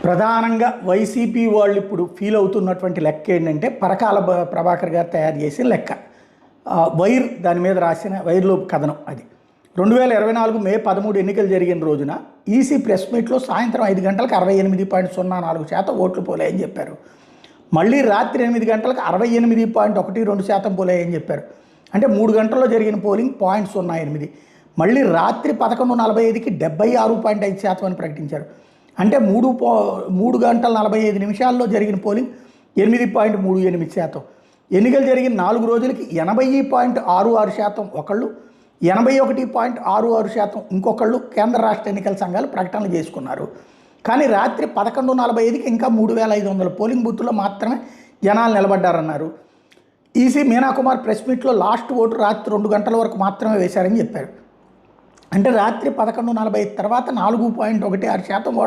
ప్రధానంగా వైసీపీ వాళ్ళు ఇప్పుడు ఫీల్ అవుతున్నటువంటి లెక్క ఏంటంటే పరకాల ప్రభాకర్ గారు తయారు చేసిన లెక్క. వైర్ దాని మీద రాసిన వైర్లో కథనం అది. 2024 మే 13 ఎన్నికలు జరిగిన రోజున ఈసీ ప్రెస్ మీట్లో సాయంత్రం 5 గంటలకు 68.04% ఓట్లు పోలాయని చెప్పారు. మళ్ళీ రాత్రి 8 గంటలకు 68.12% పోలాయని చెప్పారు. అంటే 3 గంటల్లో జరిగిన పోలింగ్ 0.08. మళ్ళీ రాత్రి 11:45కి 76.5% అని ప్రకటించారు. అంటే 3 గంటల 45 నిమిషాల్లో జరిగిన పోలింగ్ 8.38%. ఎన్నికలు జరిగిన 4 రోజులకి 80.66% ఒకళ్ళు, 81.66% ఇంకొకళ్ళు కేంద్ర రాష్ట్ర ఎన్నికల సంఘాలు ప్రకటనలు చేసుకున్నారు. కానీ రాత్రి 11:45కి ఇంకా 3500 పోలింగ్ బూత్లో మాత్రమే జనాలు నిలబడ్డారన్నారు. ఈసీ మీనాకుమార్ ప్రెస్ మీట్లో లాస్ట్ ఓటు రాత్రి 2 గంటల వరకు మాత్రమే వేశారని చెప్పారు. అంటే రాత్రి 11:45 తర్వాత 4.16% ఓటు